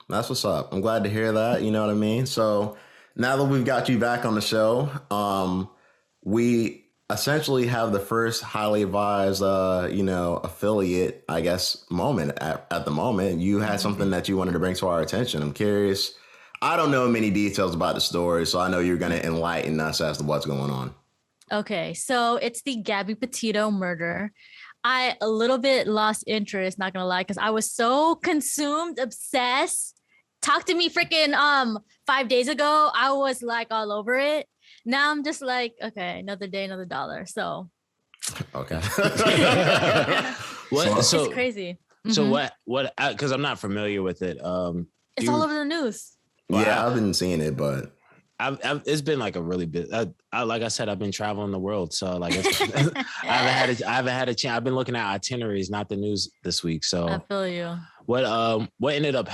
That's what's up. I'm glad to hear that. You know what I mean? So now that we've got you back on the show, we essentially have the first highly advised, affiliate, I guess, moment at the moment. You had something that you wanted to bring to our attention. I'm curious. I don't know many details about the story, so I know you're going to enlighten us as to what's going on. Okay, so it's the Gabby Petito murder. I a little bit lost interest, not gonna lie, because I was so consumed, obsessed. Talk to me freaking 5 days ago. I was like all over it. Now I'm just like, okay, another day, another dollar. So okay. So it's crazy. So what because I'm not familiar with it. It's all over the news. Yeah, I've been seeing it, but it's been like a really big. Like I said, I've been traveling the world, so like I haven't had a chance. I've been looking at itineraries, not the news this week. So I feel you. What ended up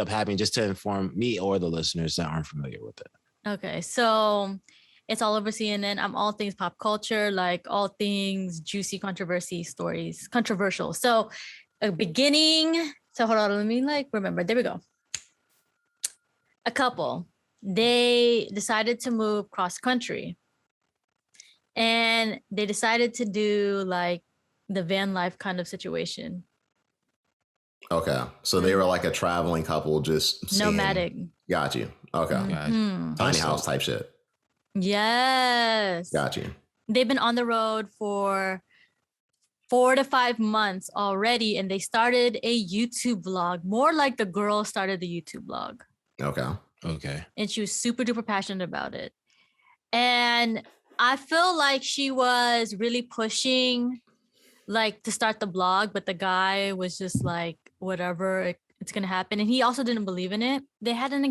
happening? Just to inform me or the listeners that aren't familiar with it. Okay, so it's all over CNN. I'm all things pop culture, like all things juicy controversy stories, controversial. So a beginning. So hold on, let me remember. There we go. A couple. They decided to move cross country and they decided to do like the van life kind of situation. Okay. So they were like a traveling couple, just nomadic. Got you. Okay. Mm-hmm. Tiny house type shit. Yes. Got you. They've been on the road for 4 to 5 months already. And they started a YouTube vlog, more like the girl started the YouTube vlog. Okay. And she was super duper passionate about it. And I feel like she was really pushing like to start the blog, but the guy was just like, whatever, it's going to happen. And he also didn't believe in it. They had an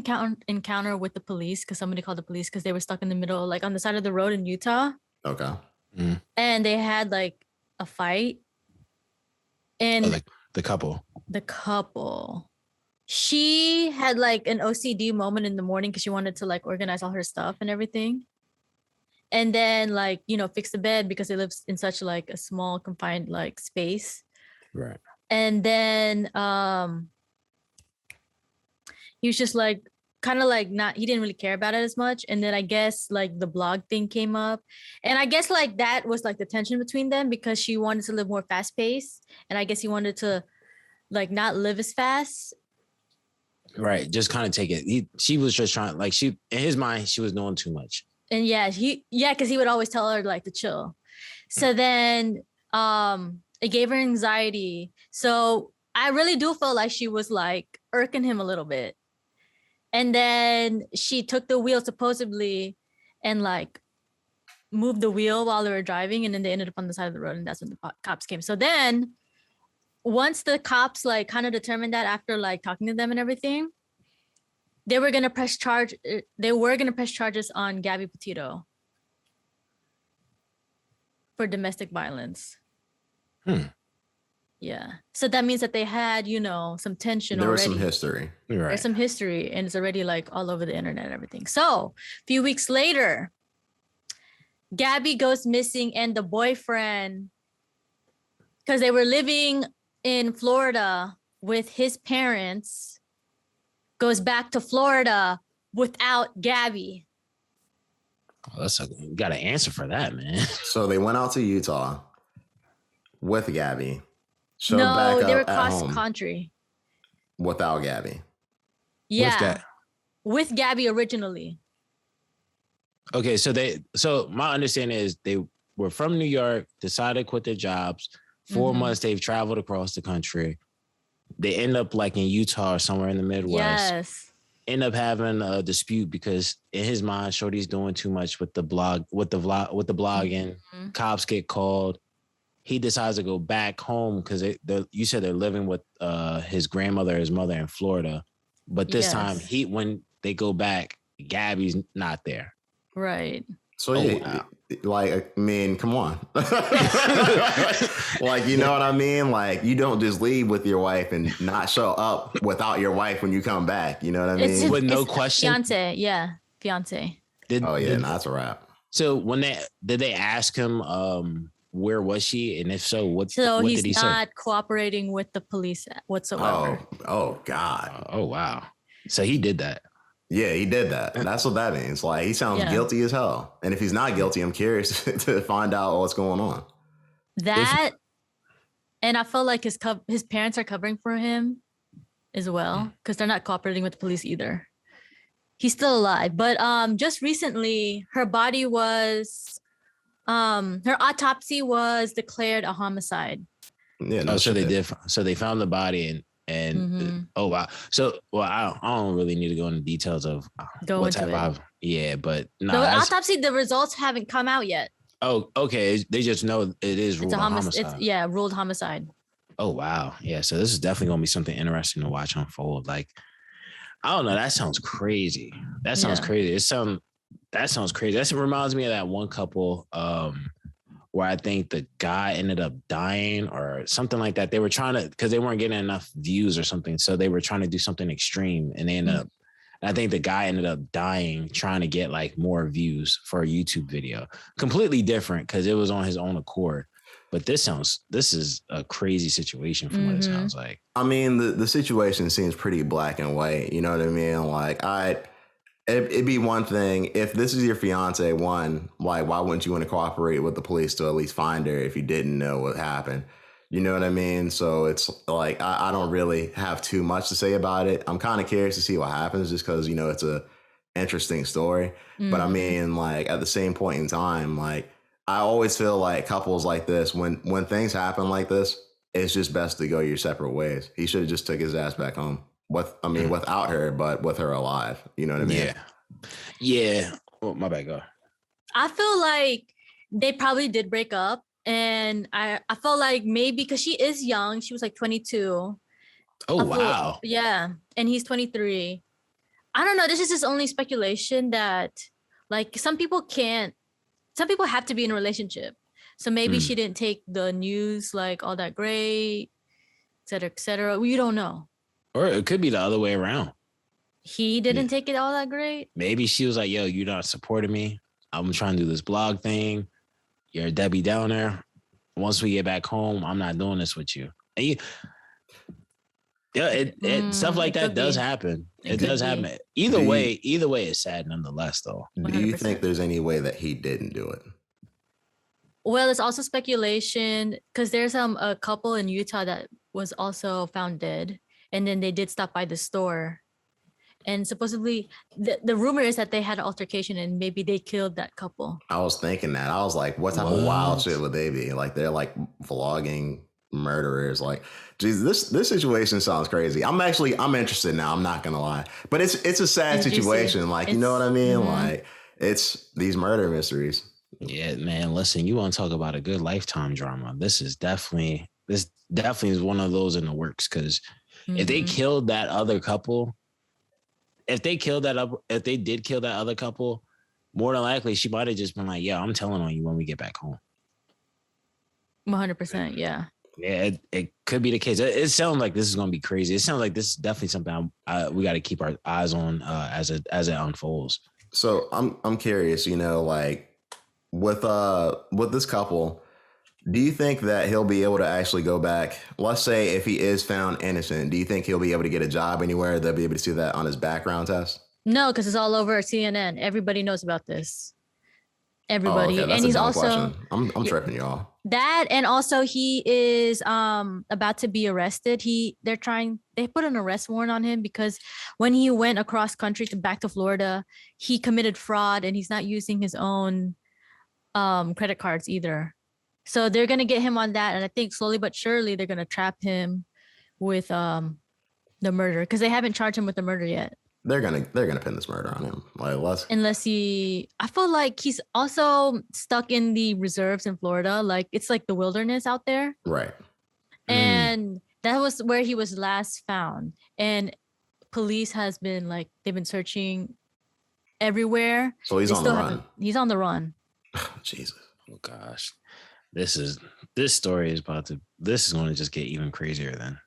encounter with the police because somebody called the police because they were stuck in the middle, like on the side of the road in Utah. Okay. Mm. And they had like a fight. And like the couple. She had like an OCD moment in the morning because she wanted to like organize all her stuff and everything. And then like, fix the bed because it lives in such like a small confined like space. Right. And then he was just like kind of like he didn't really care about it as much. And then I guess like the blog thing came up. And I guess like that was like the tension between them because she wanted to live more fast paced. And I guess he wanted to like not live as fast. Right. Just kind of take it. She was just trying, like in his mind, she was doing too much. And because he would always tell her like to chill. So then it gave her anxiety. So I really do feel like she was like irking him a little bit. And then she took the wheel supposedly and like moved the wheel while they were driving. And then they ended up on the side of the road. And that's when the cops came. So then once the cops like kind of determined that after like talking to them and everything, they were going to press charges on Gabby Petito for domestic violence. Yeah. So that means that they had, some tension already. There was some history. Right. There's some history and it's already like all over the internet and everything. So a few weeks later, Gabby goes missing and the boyfriend, because they were living in Florida with his parents, goes back to Florida without Gabby. Oh, you got an answer for that, man. So they went out to Utah with Gabby. No, they were cross country. Without Gabby. Yeah. With Gabby originally. Okay, so my understanding is they were from New York, decided to quit their jobs. 4 months they've traveled across the country. They end up like in Utah or somewhere in the Midwest. Yes. End up having a dispute because in his mind, Shorty's doing too much with the blogging. Mm-hmm. Cops get called. He decides to go back home because you said they're living with his grandmother, his mother in Florida. But this time, when they go back, Gabby's not there. Right. So like, I mean, come on. Like, you know what I mean? Like, you don't just leave with your wife and not show up without your wife when you come back. You know what I mean? With no question. Fiance, yeah, fiance. That's a wrap. So did they ask him where was she? And if so, what So did he he's say? not cooperating with the police whatsoever. Oh God. Oh wow. So he did that. Yeah, he did that. That's what that means. Like, he sounds Yeah. guilty as hell. And if he's not guilty, I'm curious to find out what's going on. That, and I feel like his parents are covering for him as well, because they're not cooperating with the police either. He's still alive, but just recently her body was her autopsy was declared a homicide. Yeah, no, so they did. So they found the body and oh wow. So I don't really need to go into details of what type of but no. The autopsy, the results haven't come out yet. Oh, okay. They just know it is ruled a homicide. It's ruled homicide. Oh wow. Yeah. So this is definitely gonna be something interesting to watch unfold. Like, I don't know. That sounds crazy. That sounds crazy. That sounds crazy. That reminds me of that one couple where I think the guy ended up dying or something like that. They were trying to, because they weren't getting enough views or something. So they were trying to do something extreme, and they ended up, and I think the guy ended up dying trying to get like more views for a YouTube video. Completely different because it was on his own accord. But this is a crazy situation from what it sounds like. I mean, the situation seems pretty black and white. You know what I mean? Like, it'd be one thing if this is your fiance. One, like, why wouldn't you want to cooperate with the police to at least find her if you didn't know what happened? You know what I mean? So it's like, I don't really have too much to say about it. I'm kind of curious to see what happens just because, you know, it's a interesting story. But I mean, like, at the same point in time, like, I always feel like couples like this, when things happen like this, it's just best to go your separate ways. He should have just took his ass back home. Without her, but with her alive. You know what I mean? Yeah. Yeah. Oh, my bad. Go. I feel like they probably did break up. And I felt like maybe because she is young, she was like 22. Oh, wow. Yeah. And he's 23. I don't know. This is just only speculation that like some people have to be in a relationship. So maybe she didn't take the news like all that great, et cetera, et cetera. We don't know. Or it could be the other way around. He didn't take it all that great. Maybe she was like, yo, you're not supporting me. I'm trying to do this blog thing. You're a Debbie Downer. Once we get back home, I'm not doing this with you. And stuff like that does happen. It does happen. Either way, it's sad nonetheless, though. 100%. Do you think there's any way that he didn't do it? Well, it's also speculation because there's a couple in Utah that was also found dead. And then they did stop by the store. And supposedly the rumor is that they had an altercation and maybe they killed that couple. I was thinking that. I was like, what type of wild shit would they be? Like, they're like vlogging murderers. Like, geez, this situation sounds crazy. I'm interested now. I'm not going to lie. But it's a sad situation. Like, you know what I mean? Like, it's these murder mysteries. Yeah, man. Listen, you want to talk about a good Lifetime drama. This definitely is one of those in the works because if they killed that other couple, if they did kill that other couple, more than likely she might have just been like, "Yeah, I'm telling on you when we get back home." 100%, yeah. Yeah, it could be the case. It sounds like this is going to be crazy. It sounds like this is definitely something we got to keep our eyes on as it unfolds. So I'm curious, you know, like with this couple. Do you think that he'll be able to actually go back? Let's say if he is found innocent, do you think he'll be able to get a job anywhere? They'll be able to see that on his background test? No, because it's all over CNN. Everybody knows about this. Everybody. Oh, okay. And he's also I'm tripping, y'all. That, and also he is about to be arrested. They put an arrest warrant on him because when he went across country back to Florida, he committed fraud and he's not using his own credit cards either. So they're going to get him on that. And I think slowly but surely they're going to trap him with the murder because they haven't charged him with the murder yet. They're gonna pin this murder on him. Like, I feel like he's also stuck in the reserves in Florida. Like it's like the wilderness out there. Right. And that was where he was last found. And police has been like, they've been searching everywhere. So he's on the run. He's on the run. Jesus. Oh gosh. This story is going to just get even crazier then.